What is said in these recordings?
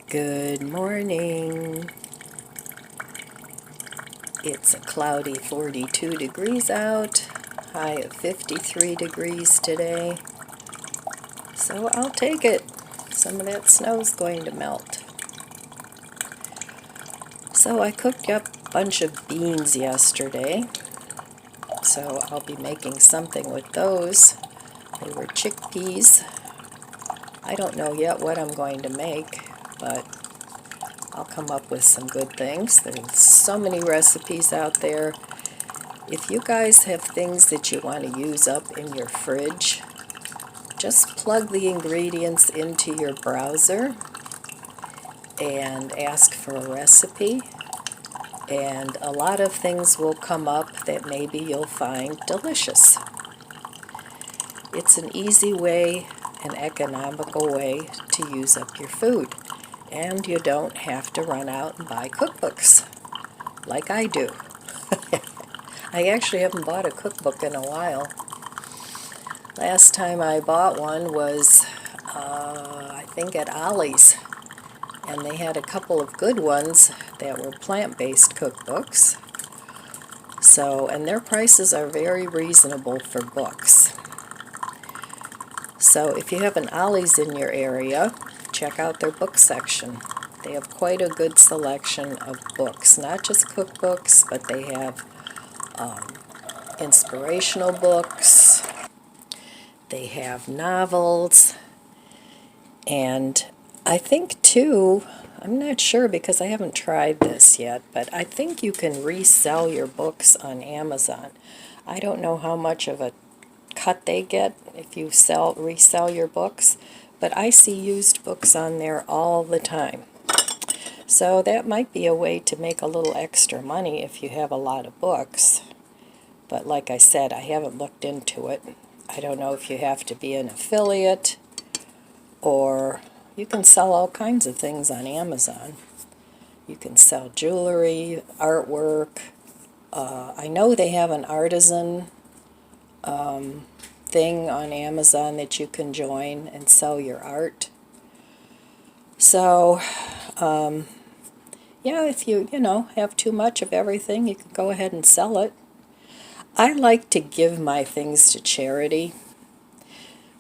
Good morning. It's a cloudy 42 degrees out, high of 53 degrees today. So I'll take it. Some of that snow's going to melt. So I cooked up a bunch of beans yesterday. So I'll be making something with those. They were chickpeas. I don't know yet what I'm going to make, but I'll come up with some good things. There's so many recipes out there. If you guys have things that you want to use up in your fridge, just plug the ingredients into your browser and ask for a recipe, and a lot of things will come up that maybe you'll find delicious. It's an easy way, an economical way to use up your food, and you don't have to run out and buy cookbooks like I do. I actually haven't bought a cookbook in a while. Last time I bought one was, I think at Ollie's, and they had a couple of good ones that were plant-based cookbooks. So, and their prices are very reasonable for books. So if you have an Ollie's in your area, check out their book section. They have quite a good selection of books, not just cookbooks, but they have inspirational books. They have novels, and I think too, I'm not sure because I haven't tried this yet, but I think you can resell your books on Amazon. I don't know how much of a cut they get if you resell your books, but I see used books on there all the time. So that might be a way to make a little extra money if you have a lot of books. But like I said, I haven't looked into it. I don't know if you have to be an affiliate, or you can sell all kinds of things on Amazon. You can sell jewelry, artwork. I know they have an artisan thing on Amazon that you can join and sell your art. So, yeah, if you have too much of everything, you can go ahead and sell it. I like to give my things to charity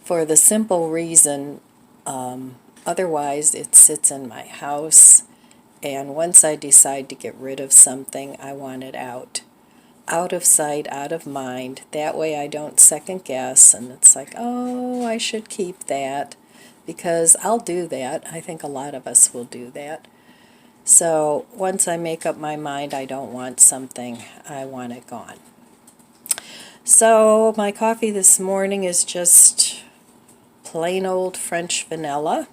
for the simple reason, otherwise it sits in my house, and once I decide to get rid of something, I want it out. Out of sight, out of mind. That way I don't second guess, and it's like, oh, I should keep that, because I'll do that. I think a lot of us will do that. So once I make up my mind I don't want something, I want it gone. So my coffee this morning is just plain old French vanilla.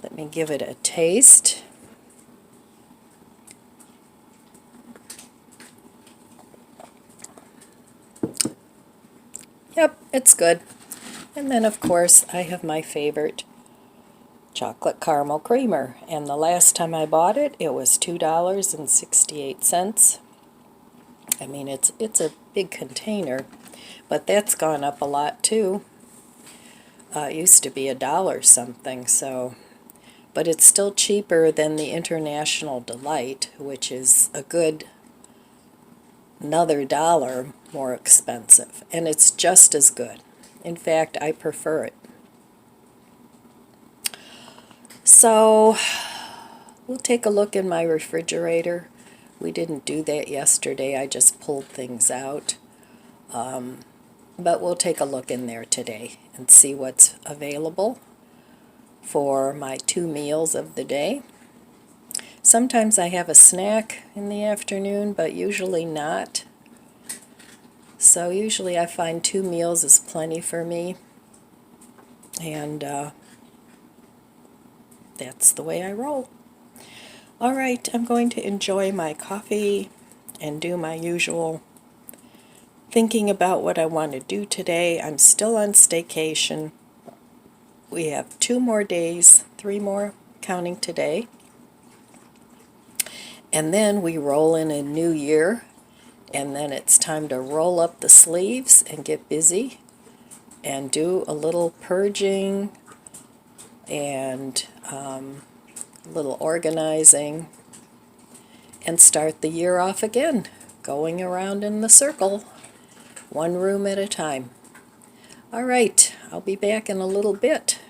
Let me give it a taste. Yep, it's good. And then of course I have my favorite chocolate caramel creamer, and the last time I bought it, it was $2.68. I mean, it's a big container, but that's gone up a lot too. It used to be $1 something, so, but it's still cheaper than the International Delight, which is a good another $1 more expensive, and it's just as good. In fact, I prefer it. So we'll take a look in my refrigerator. We didn't do that yesterday, I just pulled things out. But we'll take a look in there today and see what's available for my 2 meals of the day. Sometimes I have a snack in the afternoon, but usually not. So usually I find 2 meals is plenty for me, and that's the way I roll. Alright, I'm going to enjoy my coffee and do my usual thinking about what I want to do today. I'm still on staycation. We have 2 more days, 3 more counting today. And then we roll in a new year, and then it's time to roll up the sleeves and get busy and do a little purging and a little organizing, and start the year off again, going around in the circle, one room at a time. All right, I'll be back in a little bit.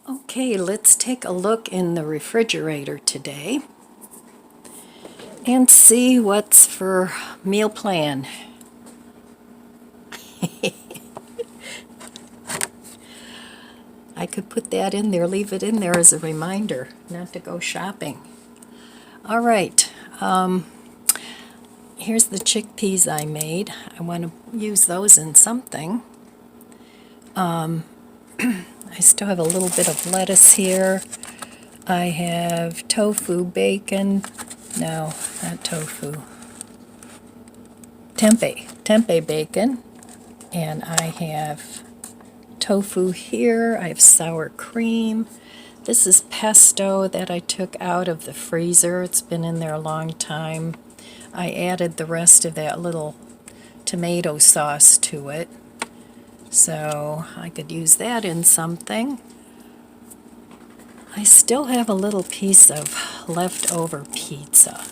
Okay, let's take a look in the refrigerator today and see what's for meal plan. I could put that in there, leave it in there as a reminder not to go shopping. All right, here's the chickpeas I made. I want to use those in something. I still have a little bit of lettuce here. I have tofu, bacon. No, not tofu. Tempeh bacon. And I have tofu here. I have sour cream. This is pesto that I took out of the freezer. It's been in there a long time. I added the rest of that little tomato sauce to it, so I could use that in something. I still have a little piece of leftover pizza.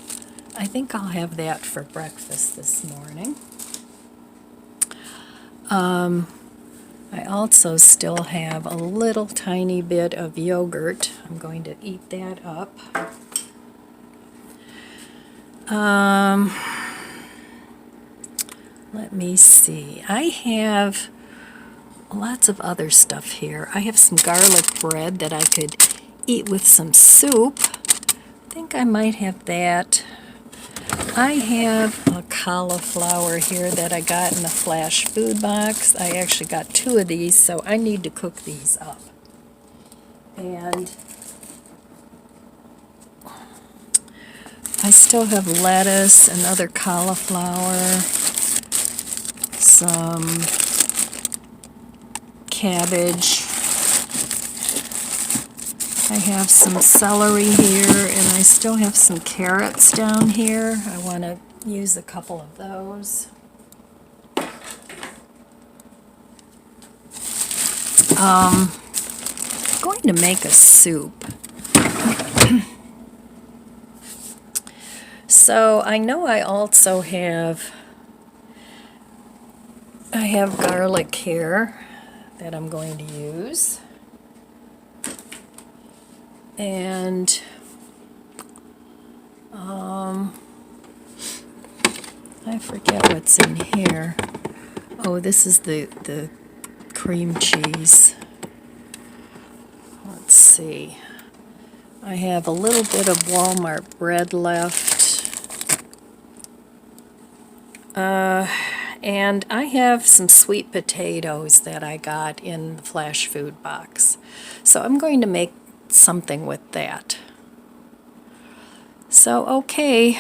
I think I'll have that for breakfast this morning. I also still have a little tiny bit of yogurt. I'm going to eat that up. Let me see. I have lots of other stuff here. I have some garlic bread that I could eat with some soup. I think I might have that. I have a cauliflower here that I got in the flash food box. I actually got 2 of these, so I need to cook these up. And I still have lettuce, another cauliflower, some cabbage. I have some celery here, and I still have some carrots down here. I want to use a couple of those. I'm going to make a soup. So I know I also have garlic here that I'm going to use. And I forget what's in here. Oh, this is the cream cheese. Let's see. I have a little bit of Walmart bread left. And I have some sweet potatoes that I got in the flash food box. So I'm going to make something with that. So, okay,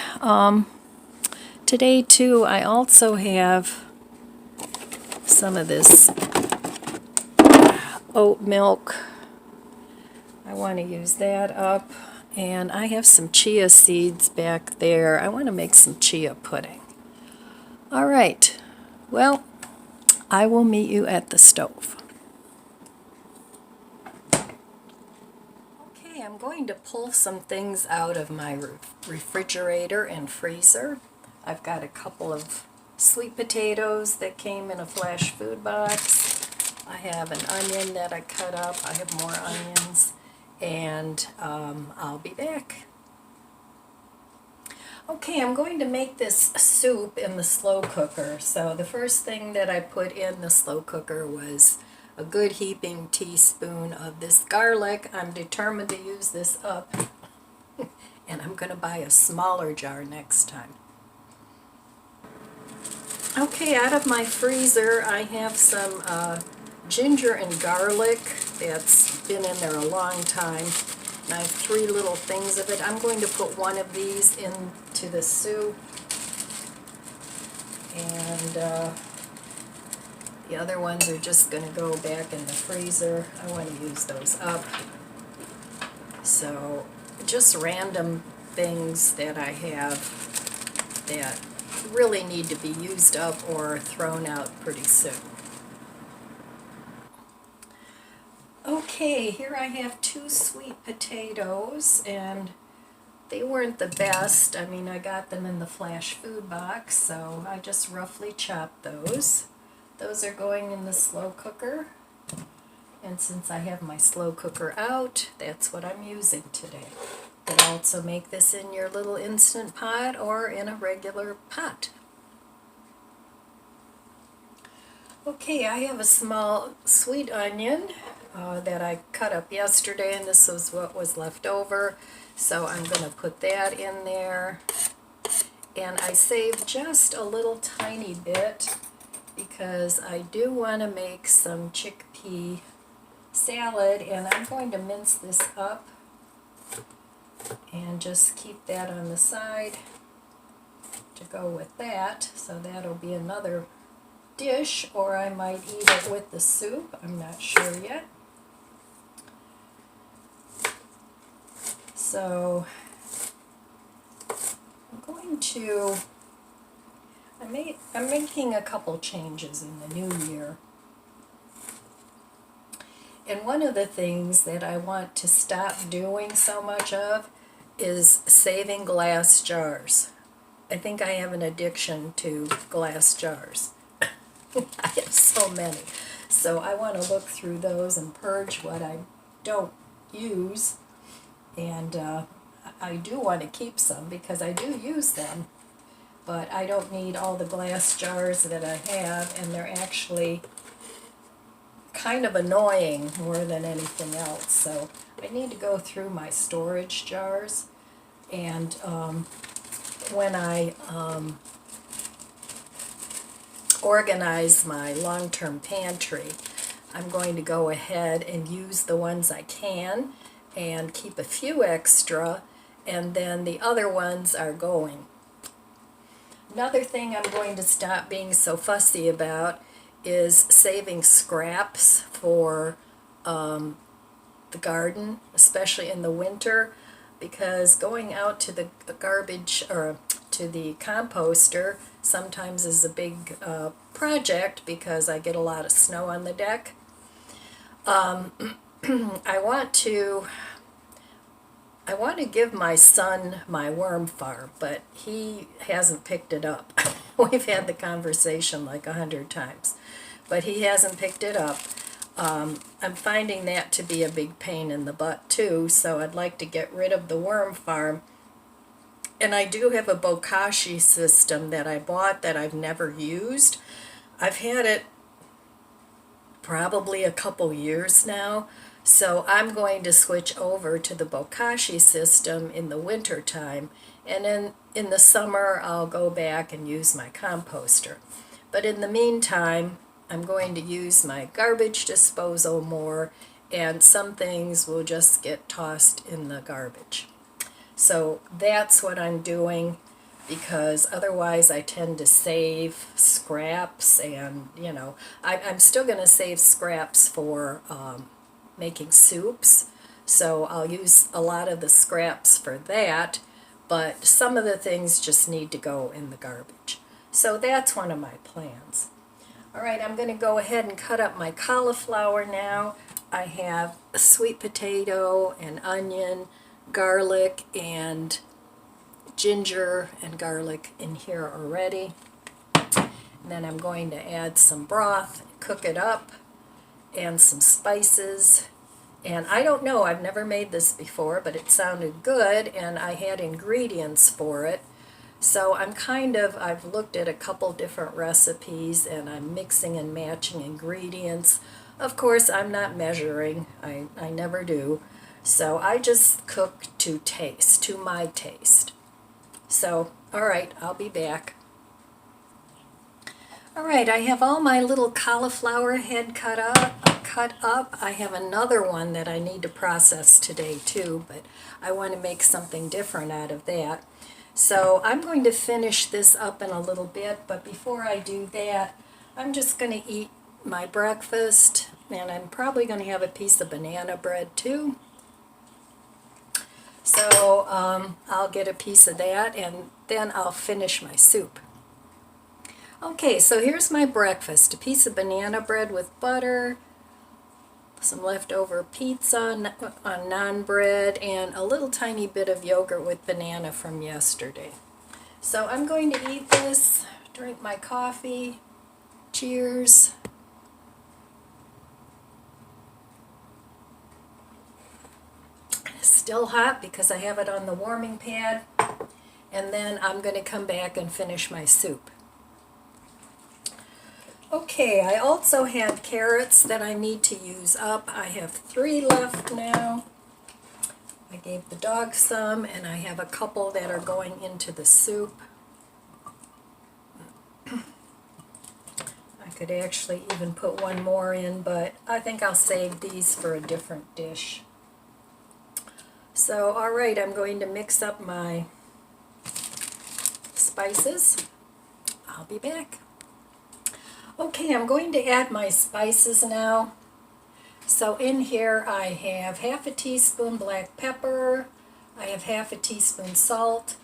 today too I also have some of this oat milk. I want to use that up. And I have some chia seeds back there. I want to make some chia pudding. All right, well, I will meet you at the stove. Okay, I'm going to pull some things out of my refrigerator and freezer. I've got a couple of sweet potatoes that came in a flash food box. I have an onion that I cut up. I have more onions, and I'll be back. Okay, I'm going to make this soup in the slow cooker. So the first thing that I put in the slow cooker was a good heaping teaspoon of this garlic. I'm determined to use this up, and I'm going to buy a smaller jar next time. Okay, out of my freezer I have some ginger and garlic that's been in there a long time. And I have 3 little things of it. I'm going to put one of these into the soup, and the other ones are just going to go back in the freezer. I want to use those up. So just random things that I have that really need to be used up or thrown out pretty soon. Okay. Okay, here I have 2 sweet potatoes, and they weren't the best. I mean, I got them in the flash food box, so I just roughly chopped those. Those are going in the slow cooker, and since I have my slow cooker out, that's what I'm using today. You can also make this in your little Instant Pot or in a regular pot. Okay, I have a small sweet onion that I cut up yesterday, and this was what was left over. So I'm going to put that in there. And I saved just a little tiny bit because I do want to make some chickpea salad, and I'm going to mince this up and just keep that on the side to go with that. So that'll be another dish, or I might eat it with the soup. I'm not sure yet. So I'm making a couple changes in the new year. And one of the things that I want to stop doing so much of is saving glass jars. I think I have an addiction to glass jars. I have so many. So I want to look through those and purge what I don't use. And I do want to keep some because I do use them. But I don't need all the glass jars that I have, and they're actually kind of annoying more than anything else. So I need to go through my storage jars, and when I organize my long-term pantry, I'm going to go ahead and use the ones I can and keep a few extra, and then the other ones are going. Another thing I'm going to stop being so fussy about is saving scraps for the garden, especially in the winter, because going out to the garbage or to the composter sometimes is a big project because I get a lot of snow on the deck. I want to give my son my worm farm, but he hasn't picked it up. We've had the conversation like 100 times, but he hasn't picked it up. I'm finding that to be a big pain in the butt too, so I'd like to get rid of the worm farm. And I do have a bokashi system that I bought that I've never used. I've had it probably a couple years now, so I'm going to switch over to the bokashi system in the winter time, and in the summer I'll go back and use my composter. But in the meantime, I'm going to use my garbage disposal more, and some things will just get tossed in the garbage. So that's what I'm doing, because otherwise I tend to save scraps, and I'm still going to save scraps for making soups, so I'll use a lot of the scraps for that, but some of the things just need to go in the garbage. So that's one of my plans. Alright, I'm going to go ahead and cut up my cauliflower now. I have a sweet potato and onion, garlic and ginger and garlic in here already. And then I'm going to add some broth, cook it up, and some spices. And I don't know, I've never made this before, but it sounded good, and I had ingredients for it. So I've looked at a couple different recipes, and I'm mixing and matching ingredients. Of course, I'm not measuring, I never do. So I just cook to taste, to my taste. So, alright, I'll be back. Alright, I have all my little cauliflower head cut up. I have another one that I need to process today too, but I want to make something different out of that. So I'm going to finish this up in a little bit, but before I do that, I'm just going to eat my breakfast, and I'm probably going to have a piece of banana bread too. So I'll get a piece of that, and then I'll finish my soup. Okay, so here's my breakfast. A piece of banana bread with butter, some leftover pizza on naan bread, and a little tiny bit of yogurt with banana from yesterday. So I'm going to eat this, drink my coffee. Cheers. It's still hot because I have it on the warming pad, and then I'm going to come back and finish my soup. Okay, I also had carrots that I need to use up. I have 3 left now. I gave the dog some, and I have a couple that are going into the soup. I could actually even put one more in, but I think I'll save these for a different dish. So, alright, I'm going to mix up my spices. I'll be back. Okay, I'm going to add my spices now. So in here I have half a teaspoon black pepper, I have half a teaspoon salt,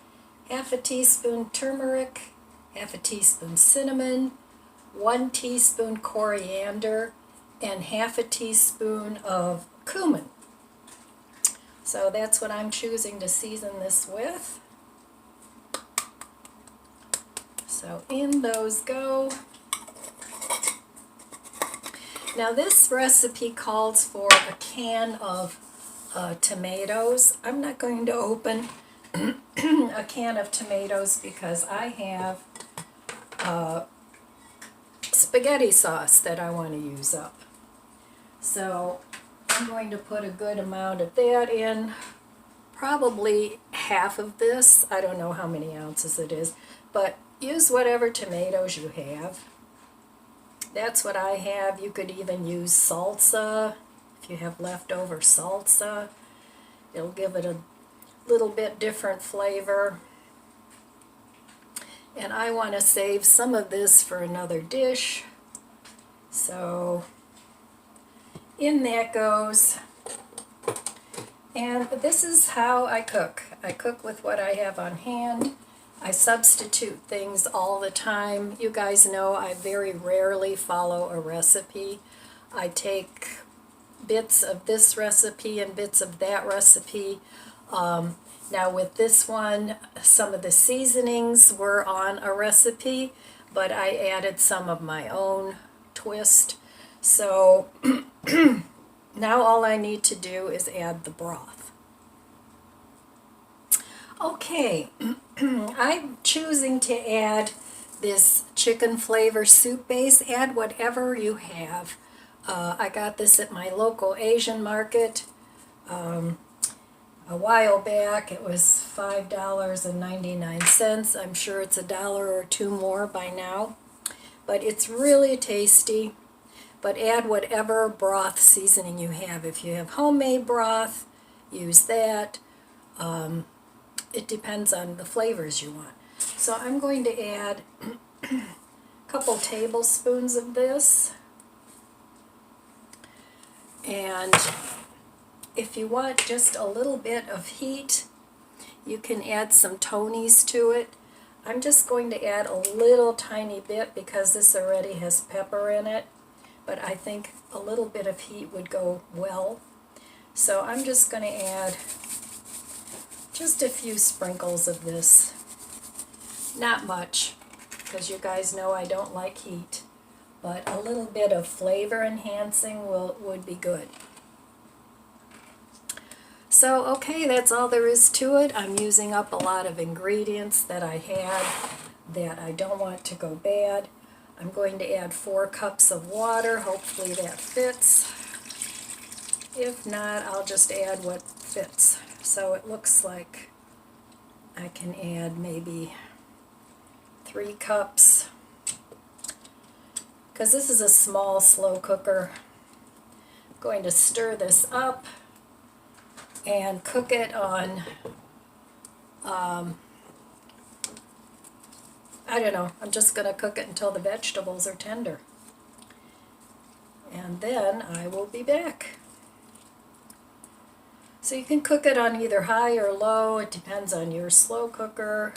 half a teaspoon turmeric, half a teaspoon cinnamon, 1 teaspoon coriander, and half a teaspoon of cumin. So that's what I'm choosing to season this with. So in those go. Now this recipe calls for a can of tomatoes. I'm not going to open a can of tomatoes because I have spaghetti sauce that I want to use up. So I'm going to put a good amount of that in, probably half of this. I don't know how many ounces it is, but use whatever tomatoes you have. That's what I have. You could even use salsa if you have leftover salsa. It'll give it a little bit different flavor. And I want to save some of this for another dish. So in that goes. And this is how I cook. I cook with what I have on hand. I substitute things all the time. You guys know I very rarely follow a recipe. I take bits of this recipe and bits of that recipe. Now with this one, some of the seasonings were on a recipe, but I added some of my own twist. So now all I need to do is add the broth. Okay, I'm choosing to add this chicken flavor soup base. Add whatever you have. I got this at my local Asian market a while back. It was $5.99. I'm sure it's $1 or $2 more by now. But it's really tasty. But add whatever broth seasoning you have. If you have homemade broth, use that. It depends on the flavors you want. So I'm going to add a couple tablespoons of this. And if you want just a little bit of heat, you can add some Tony's to it. I'm just going to add a little tiny bit because this already has pepper in it. But I think a little bit of heat would go well. So I'm just going to add just a few sprinkles of this. Not much, because you guys know I don't like heat, but a little bit of flavor enhancing would be good. So okay, that's all there is to it. I'm using up a lot of ingredients that I had that I don't want to go bad. I'm going to add 4 cups of water. Hopefully that fits. If not, I'll just add what fits. So it looks like I can add maybe 3 cups, because this is a small slow cooker. I'm going to stir this up and cook it on, I don't know, I'm just going to cook it until the vegetables are tender. And then I will be back. So you can cook it on either high or low. It depends on your slow cooker.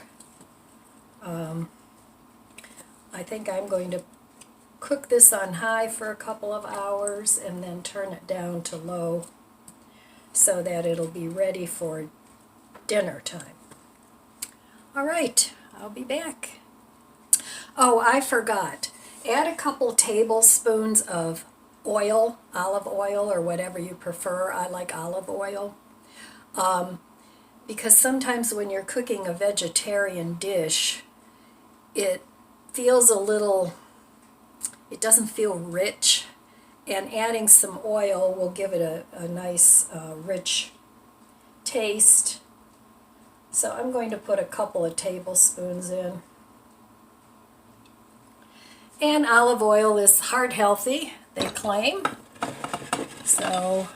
I think I'm going to cook this on high for a couple of hours and then turn it down to low so that it'll be ready for dinner time. All right, I'll be back. Oh, I forgot. Add a couple tablespoons of oil, olive oil, or whatever you prefer. I like olive oil. Because sometimes when you're cooking a vegetarian dish, it feels a little, it doesn't feel rich, and adding some oil will give it a nice rich taste. So I'm going to put a couple of tablespoons in. And olive oil is heart healthy, they claim. So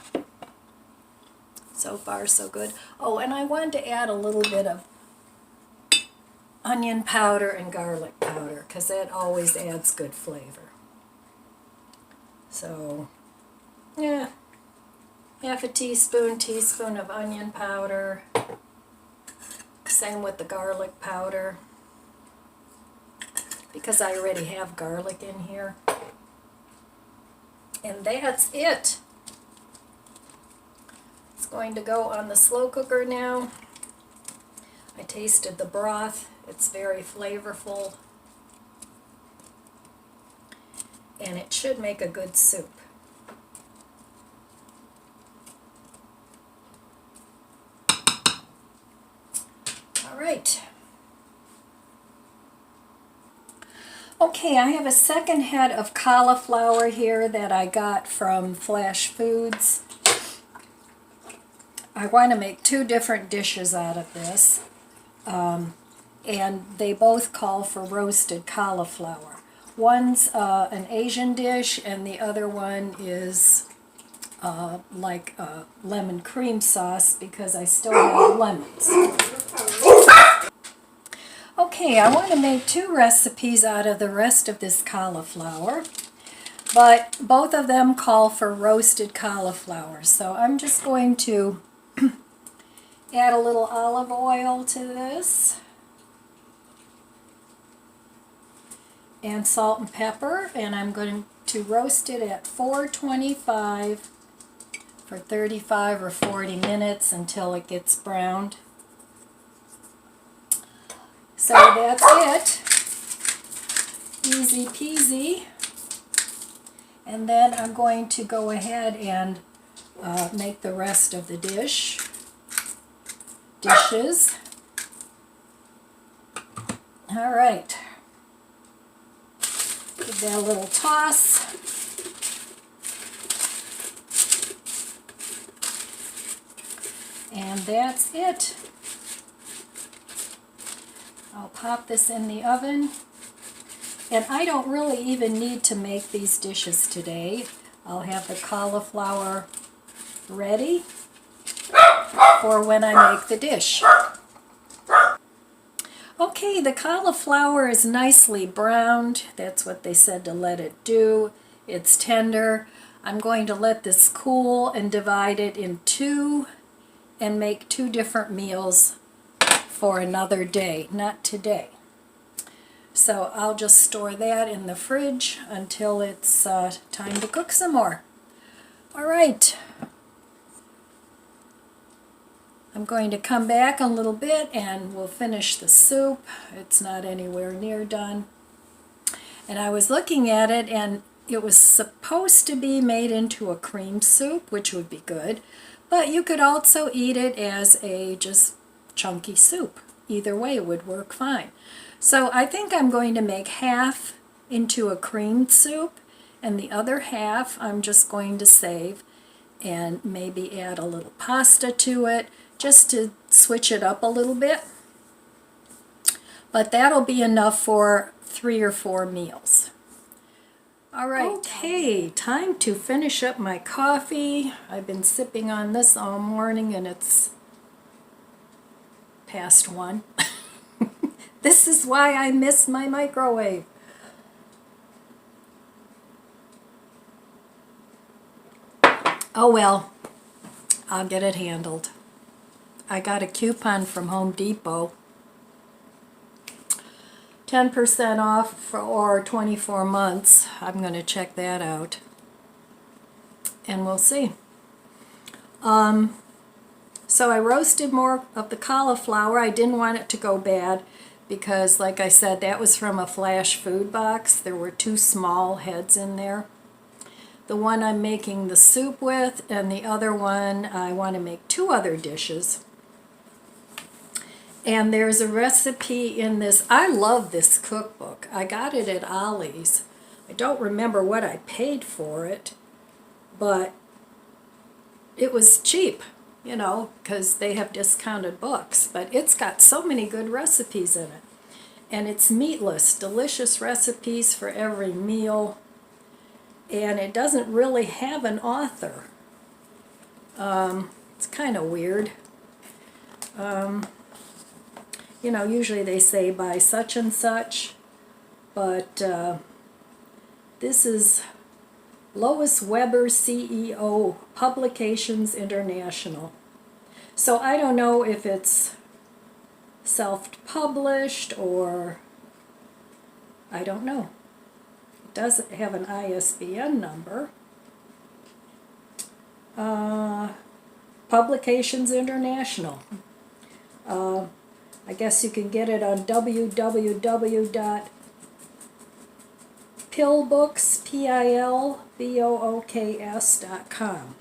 far so good. Oh, and I wanted to add a little bit of onion powder and garlic powder because that always adds good flavor. So, yeah, half a teaspoon of onion powder. Same with the garlic powder, because I already have garlic in here. And that's it. It's going to go on the slow cooker now. I tasted the broth. It's very flavorful. And it should make a good soup. All right. Okay, I have a second head of cauliflower here that I got from Flash Foods. I want to make two different dishes out of this, and they both call for roasted cauliflower. One's an Asian dish, and the other one is like a lemon cream sauce because I still have lemons. Okay, I want to make two recipes out of the rest of this cauliflower, but both of them call for roasted cauliflower. So I'm just going to add a little olive oil to this, and salt and pepper, and I'm going to roast it at 425 for 35 or 40 minutes until it gets browned. So that's it. Easy peasy. And then I'm going to go ahead and make the rest of the dishes. All right. Give that a little toss. And that's it. I'll pop this in the oven. And I don't really even need to make these dishes today. I'll have the cauliflower ready for when I make the dish. Okay, the cauliflower is nicely browned. That's what they said to let it do. It's tender. I'm going to let this cool and divide it in two and make two different meals for another day, not today. So I'll just store that in the fridge until it's time to cook some more. All right. I'm going to come back a little bit and we'll finish the soup. It's not anywhere near done. And I was looking at it, and it was supposed to be made into a cream soup, which would be good. But you could also eat it as a just chunky soup. Either way would work fine. So I think I'm going to make half into a cream soup, and the other half I'm just going to save and maybe add a little pasta to it just to switch it up a little bit. But that'll be enough for 3 or 4 meals. All right, okay, time to finish up my coffee. I've been sipping on this all morning and it's past 1. This is why I miss my microwave. Oh well, I'll get it handled. I got a coupon from Home Depot 10% off for 24 months. I'm going to check that out. And we'll see. So I roasted more of the cauliflower. I didn't want it to go bad because, like I said, that was from a flash food box. There were 2 small heads in there. The one I'm making the soup with, and the other one I want to make 2 other dishes. And there's a recipe in this. I love this cookbook. I got it at Ollie's. I don't remember what I paid for it, but it was cheap, you know, because they have discounted books. But it's got so many good recipes in it. And it's meatless, delicious recipes for every meal. And it doesn't really have an author. It's kind of weird. You know, usually they say by such and such, but this is Lois Weber, CEO, Publications International. So I don't know if it's self-published or I don't know. It doesn't have an ISBN number. Publications International. I guess you can get it on www.pilbooks.com.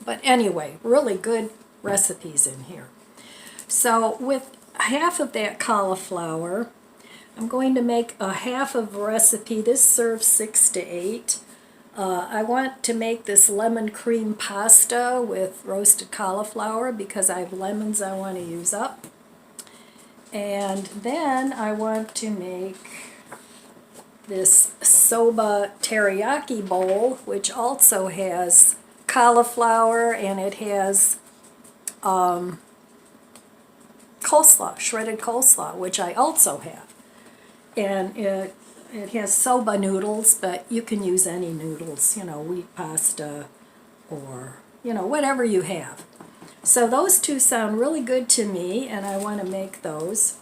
But anyway, really good recipes in here. So with half of that cauliflower, I'm going to make a half of a recipe. This serves 6 to 8. I want to make this lemon cream pasta with roasted cauliflower because I have lemons I want to use up. And then I want to make this soba teriyaki bowl, which also has cauliflower, and it has coleslaw, shredded coleslaw, which I also have. And it has soba noodles, but you can use any noodles, you know, wheat pasta or, you know, whatever you have. So those 2 sound really good to me, and I want to make those.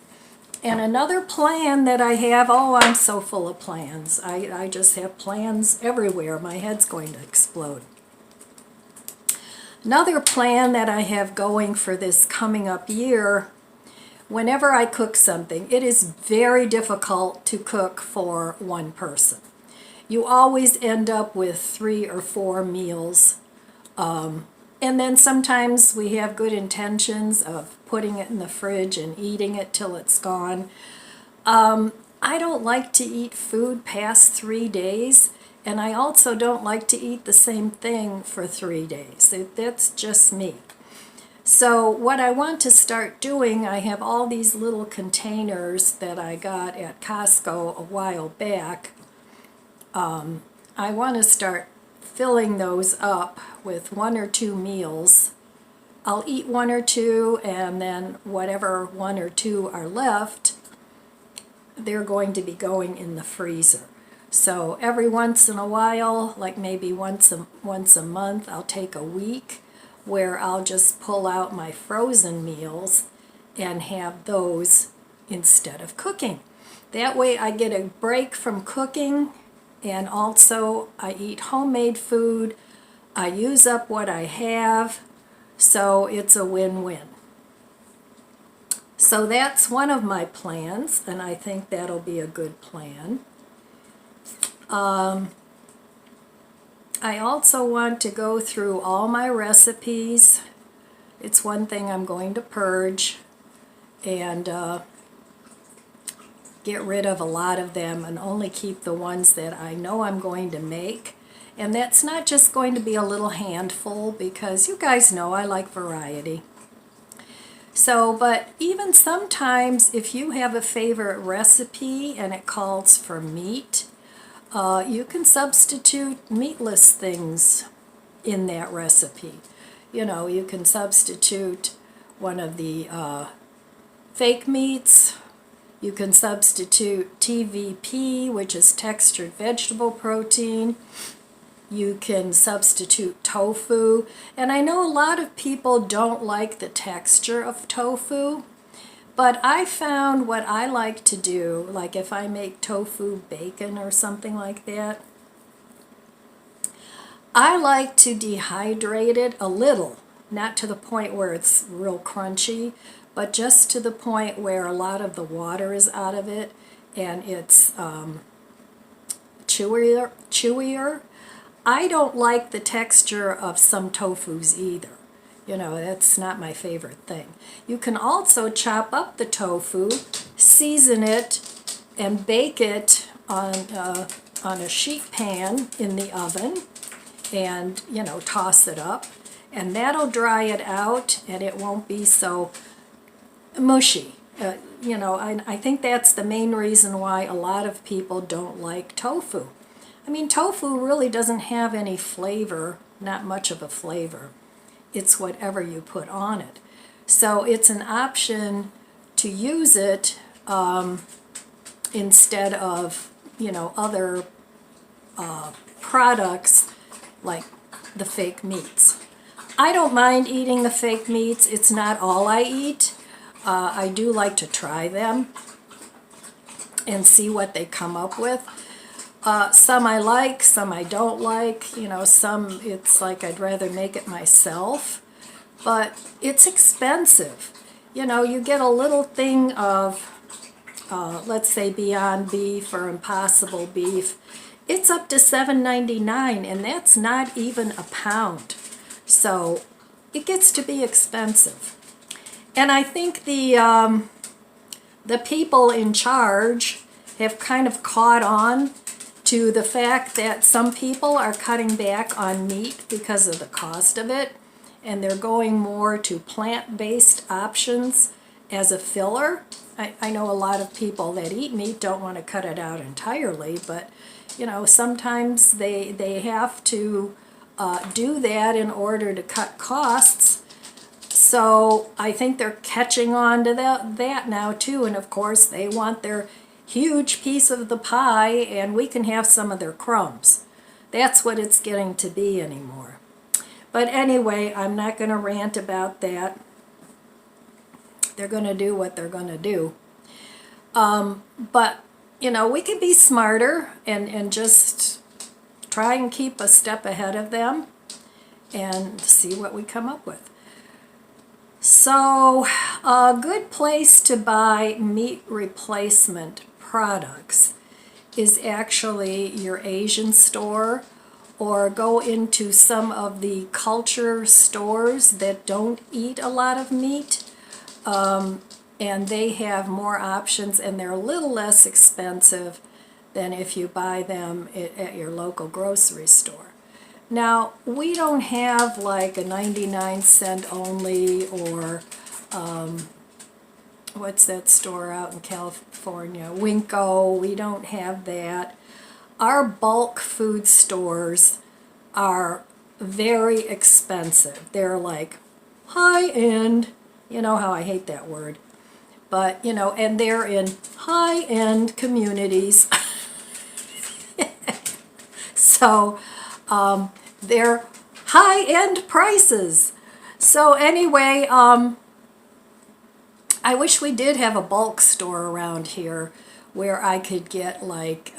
And another plan that I have, oh, I'm so full of plans. I just have plans everywhere. My head's going to explode. Another plan that I have going for this coming up year, whenever I cook something, it is very difficult to cook for 1 person. You always end up with 3 or 4 meals. And then sometimes we have good intentions of putting it in the fridge and eating it till it's gone. I don't like to eat food past 3 days, and I also don't like to eat the same thing for 3 days. That's just me. So what I want to start doing, I have all these little containers that I got at Costco a while back. I want to start filling those up with 1 or 2 meals. I'll eat 1 or 2, and then whatever 1 or 2 are left, they're going to be going in the freezer. So every once in a while, like maybe once a month, I'll take a week where I'll just pull out my frozen meals and have those instead of cooking. That way I get a break from cooking, and also I eat homemade food. I use up what I have, so it's a win-win. So that's one of my plans, and I think that'll be a good plan. I also want to go through all my recipes. It's one thing I'm going to purge and get rid of a lot of them and only keep the ones that I know I'm going to make. And that's not just going to be a little handful, because you guys know I like variety. So, but even sometimes if you have a favorite recipe and it calls for meat, you can substitute meatless things in that recipe. You know, you can substitute one of the fake meats. You can substitute TVP, which is textured vegetable protein. You can substitute tofu. And I know a lot of people don't like the texture of tofu, But I found what I like to do, like if I make tofu bacon or something like that, I like to dehydrate it a little, not to the point where it's real crunchy, but just to the point where a lot of the water is out of it and it's chewier. I don't like the texture of some tofus either. You know, that's not my favorite thing. You can also chop up the tofu, season it, and bake it on a sheet pan in the oven, and, you know, toss it up. And that'll dry it out, and it won't be so mushy. You know, I think that's the main reason why a lot of people don't like tofu. I mean, tofu really doesn't have any flavor, not much of a flavor. It's whatever you put on it. So it's an option to use it instead of, you know, other products like the fake meats. I don't mind eating the fake meats. It's not all I eat. I do like to try them and see what they come up with. Some I like, some I don't like. You know, some it's like I'd rather make it myself. But it's expensive. You know, you get a little thing of, let's say, Beyond Beef or Impossible Beef. It's up to $7.99, and that's not even a pound. So it gets to be expensive. And I think the people in charge have kind of caught on to the fact that some people are cutting back on meat because of the cost of it, and they're going more to plant-based options as a filler. I know a lot of people that eat meat don't want to cut it out entirely, but you know, sometimes they have to do that in order to cut costs. So I think they're catching on to that now too, and of course they want their huge piece of the pie, and we can have some of their crumbs. That's what it's getting to be anymore. But anyway, I'm not going to rant about that. They're going to do what they're going to do. But, you know, we can be smarter and just try and keep a step ahead of them and see what we come up with. So, a good place to buy meat replacement products is actually your Asian store, or go into some of the culture stores that don't eat a lot of meat, and they have more options, and they're a little less expensive than if you buy them at your local grocery store. Now, we don't have like a 99-cent only, or what's that store out in California? Winco. We don't have that. Our bulk food stores are very expensive. They're like high-end. You know how I hate that word. But, you know, and they're in high-end communities. So, they're high-end prices. So anyway, I wish we did have a bulk store around here where I could get like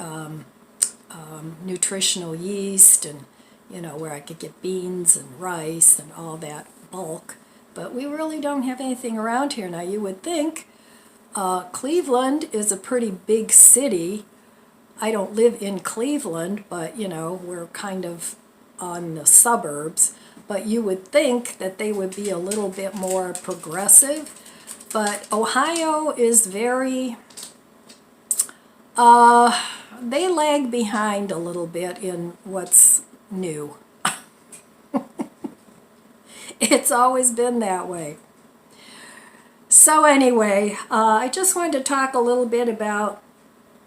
nutritional yeast, and, you know, where I could get beans and rice and all that bulk. But we really don't have anything around here. Now, you would think Cleveland is a pretty big city. I don't live in Cleveland, but, you know, we're kind of on the suburbs. But you would think that they would be a little bit more progressive. But Ohio is very, they lag behind a little bit in what's new. It's always been that way. So anyway, I just wanted to talk a little bit about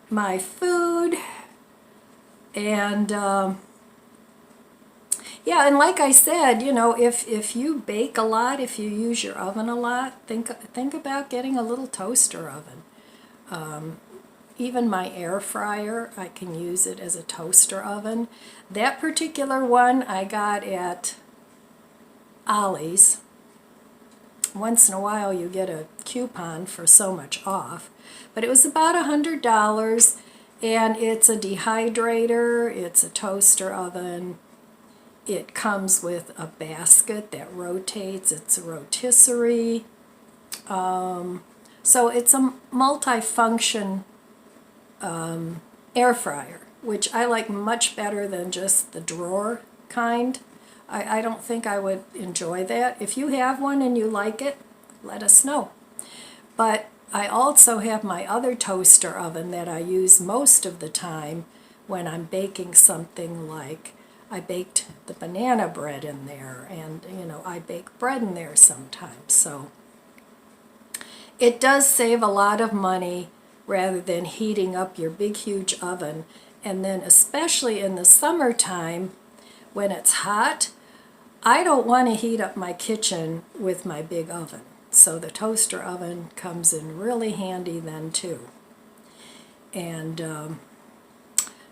my food, and yeah, and like I said, you know, if you bake a lot, if you use your oven a lot, think about getting a little toaster oven. Even my air fryer, I can use it as a toaster oven. That particular one I got at Ollie's, once in a while you get a coupon for so much off. But it was about $100, and it's a dehydrator, it's a toaster oven. It comes with a basket that rotates, it's a rotisserie. So it's a multi-function air fryer, which I like much better than just the drawer kind. I don't think I would enjoy that. If you have one and you like it, let us know. But I also have my other toaster oven that I use most of the time when I'm baking something like I baked the banana bread in there, and I bake bread in there sometimes. So it does save a lot of money rather than heating up your big huge oven. And then especially in the summertime when it's hot, I don't want to heat up my kitchen with my big oven. So the toaster oven comes in really handy then too. And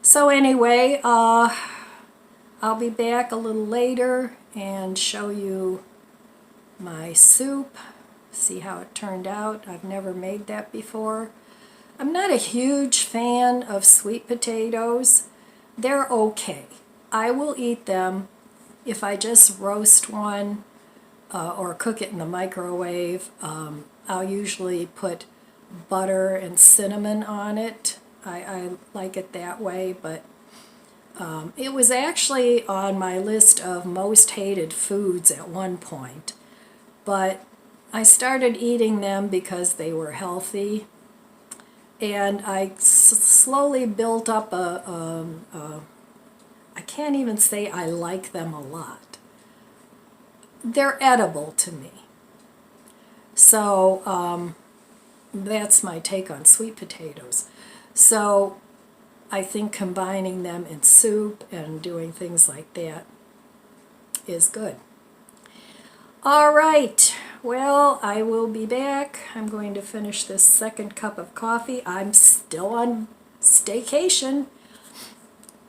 so anyway, I'll be back a little later and show you my soup, see how it turned out. I've never made that before. I'm not a huge fan of sweet potatoes. They're okay. I will eat them if I just roast one or cook it in the microwave. I'll usually put butter and cinnamon on it. I like it that way, but it was actually on my list of most hated foods at one point, but I started eating them because they were healthy, and I slowly built up I can't even say I like them a lot. They're edible to me. So that's my take on sweet potatoes. So I think combining them in soup and doing things like that is good. All right, well, I will be back. I'm going to finish this second cup of coffee. I'm still on staycation,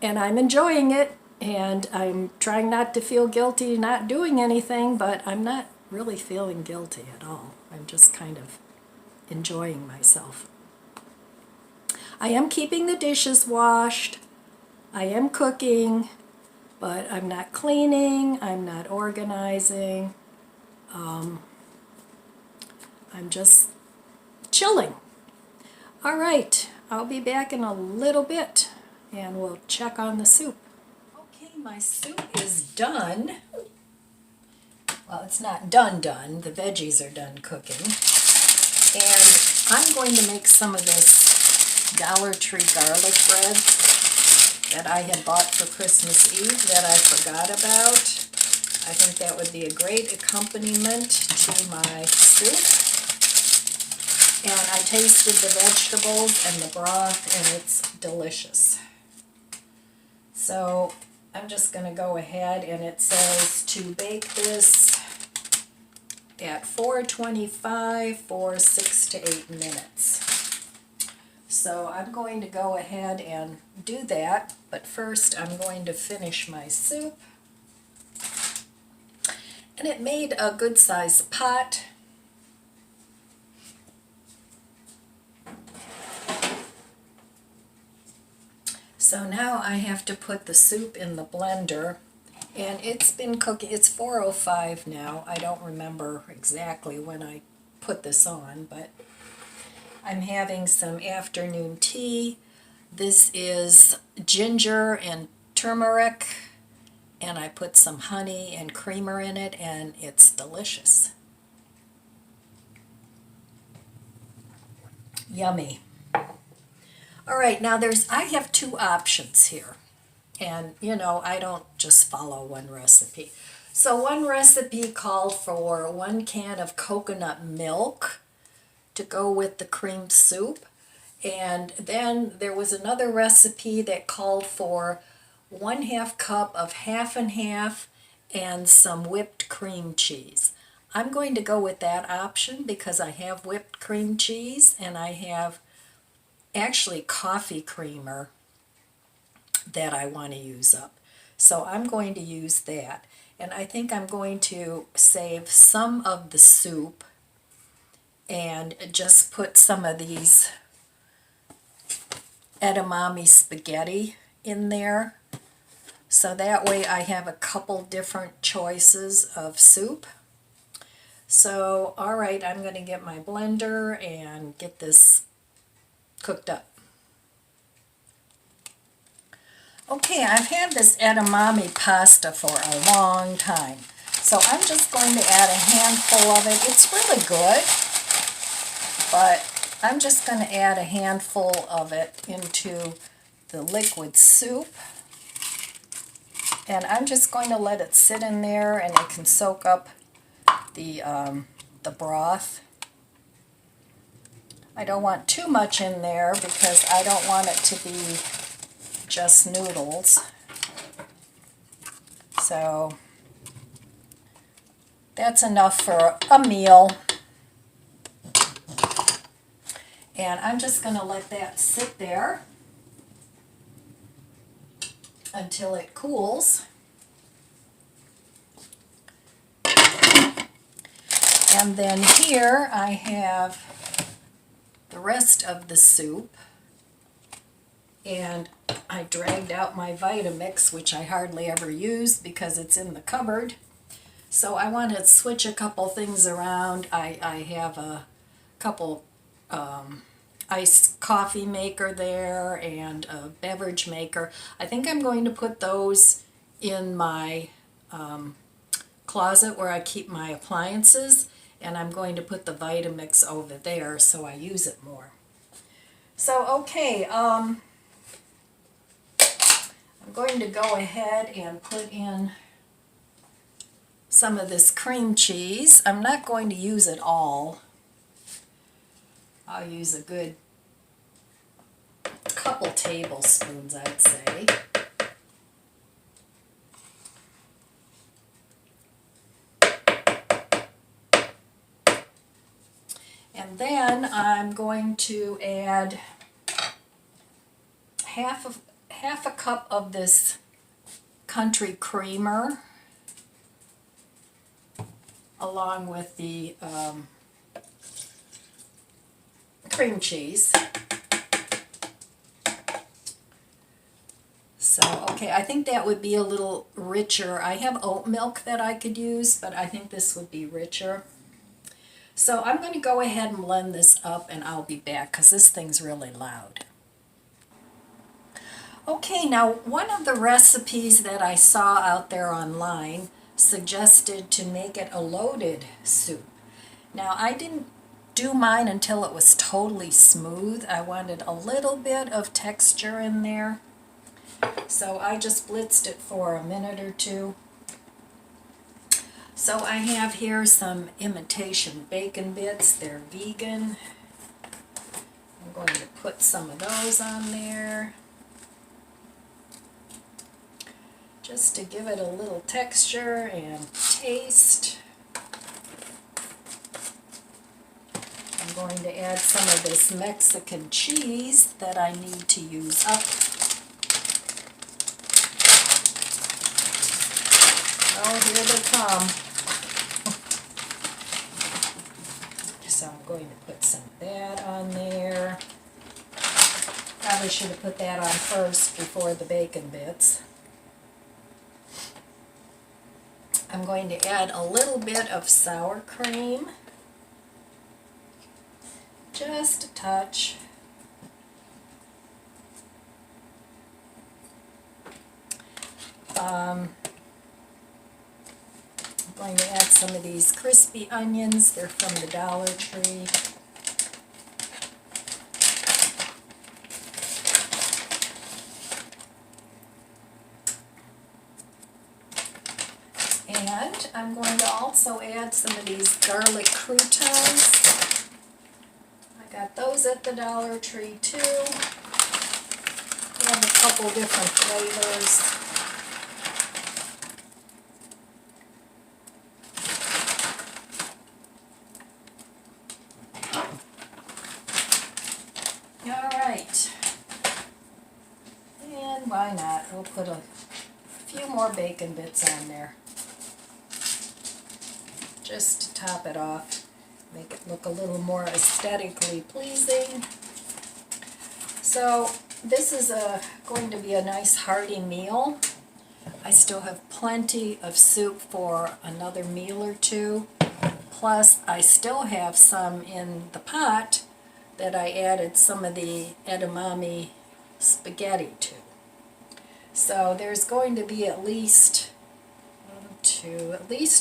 and I'm enjoying it, and I'm trying not to feel guilty not doing anything, but I'm not really feeling guilty at all. I'm just kind of enjoying myself. I am keeping the dishes washed. I am cooking, but I'm not cleaning. I'm not organizing. I'm just chilling. All right, I'll be back in a little bit, and we'll check on the soup. Okay, my soup is done. Well, it's not done. The veggies are done cooking. And I'm going to make some of this Dollar Tree garlic bread that I had bought for Christmas Eve that I forgot about. I think that would be a great accompaniment to my soup. And I tasted the vegetables and the broth, and it's delicious. So I'm just going to go ahead, and it says to bake this at 425 for 6 to 8 minutes. So I'm going to go ahead and do that, but first I'm going to finish my soup. And it made a good sized pot. So now I have to put the soup in the blender, and it's been cooking. It's 4:05 now. I don't remember exactly when I put this on, but I'm having some afternoon tea. This is ginger and turmeric, and I put some honey and creamer in it, and it's delicious. Yummy. All right, now I have two options here. And, I don't just follow one recipe. So one recipe called for 1 can of coconut milk to go with the cream soup. And then there was another recipe that called for 1/2 cup of half and half and some whipped cream cheese. I'm going to go with that option because I have whipped cream cheese, and I have actually coffee creamer that I want to use up. So I'm going to use that. And I think I'm going to save some of the soup and just put some of these edamame spaghetti in there. So that way I have a couple different choices of soup. So, all right, I'm going to get my blender and get this cooked up. Okay, I've had this edamame pasta for a long time. So I'm just going to add a handful of it. It's really good, but I'm just going to add a handful of it into the liquid soup. And I'm just going to let it sit in there and it can soak up the broth. I don't want too much in there because I don't want it to be just noodles. So that's enough for a meal. And I'm just going to let that sit there until it cools. And then here I have the rest of the soup. And I dragged out my Vitamix, which I hardly ever use because it's in the cupboard. So I want to switch a couple things around. I have a couple iced coffee maker there and a beverage maker. I think I'm going to put those in my closet where I keep my appliances, and I'm going to put the Vitamix over there so I use it more. So okay, I'm going to go ahead and put in some of this cream cheese. I'm not going to use it all. I'll use a good couple tablespoons, I'd say. And then I'm going to add half a cup of this country creamer along with the cream cheese. So, okay, I think that would be a little richer. I have oat milk that I could use, but I think this would be richer. So I'm going to go ahead and blend this up and I'll be back because this thing's really loud. Okay, now one of the recipes that I saw out there online suggested to make it a loaded soup. Now I didn't do mine until it was totally smooth. I wanted a little bit of texture in there. So I just blitzed it for a minute or two. So I have here some imitation bacon bits. They're vegan. I'm going to put some of those on there, just to give it a little texture and taste. I'm going to add some of this Mexican cheese that I need to use up. Oh, here they come. So I'm going to put some of that on there. Probably should have put that on first before the bacon bits. I'm going to add a little bit of sour cream. Just a touch. I'm going to add some of these crispy onions. They're from the Dollar Tree. And I'm going to also add some of these garlic croutons. I got those at the Dollar Tree too. They have a couple different flavors. Alright, and why not? We'll put a few more bacon bits on there. just to top it off, make it look a little more aesthetically pleasing. So this is going to be a nice hearty meal. I still have plenty of soup for another meal or two. Plus, I still have some in the pot that I added some of the edamame spaghetti to. So there's going to be at least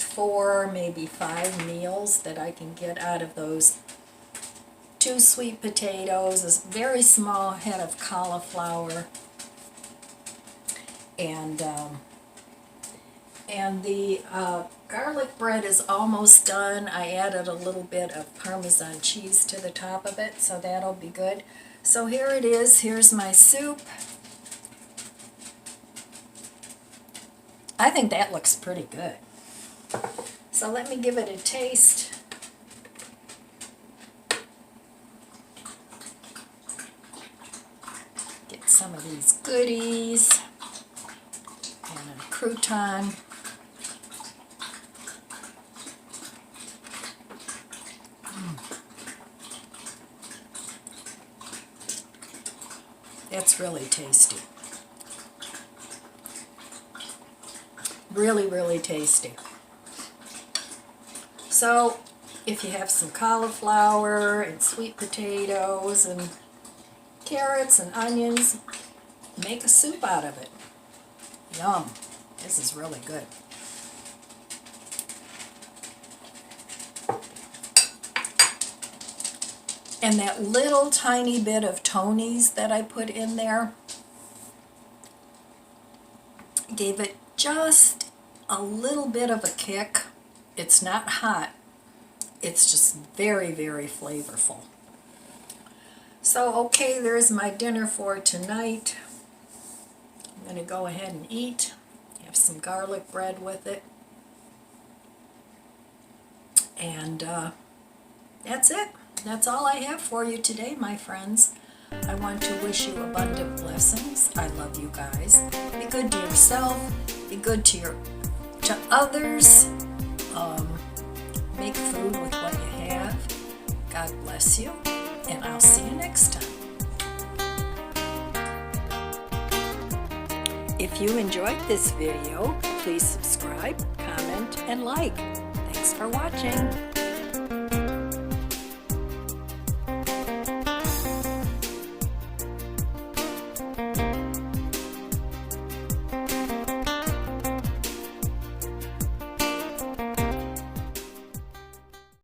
4, maybe 5 meals that I can get out of those 2 sweet potatoes, a very small head of cauliflower, and the garlic bread is almost done. I added a little bit of Parmesan cheese to the top of it, so that'll be good. So here it is. Here's my soup. I think that looks pretty good. So let me give it a taste. Get some of these goodies and a crouton. That's really tasty. Really, really tasty. So, if you have some cauliflower and sweet potatoes and carrots and onions, make a soup out of it. Yum. This is really good. And that little tiny bit of Tony's that I put in there gave it just a little bit of a kick. It's not hot. It's just very, very flavorful. So, okay, there's my dinner for tonight. I'm going to go ahead and eat. Have some garlic bread with it. And that's it. That's all I have for you today, my friends. I want to wish you abundant blessings. I love you guys. Be good to yourself. Be good to others. Make food with what you have. God bless you, and I'll see you next time. If you enjoyed this video, please subscribe, comment, and like. Thanks for watching.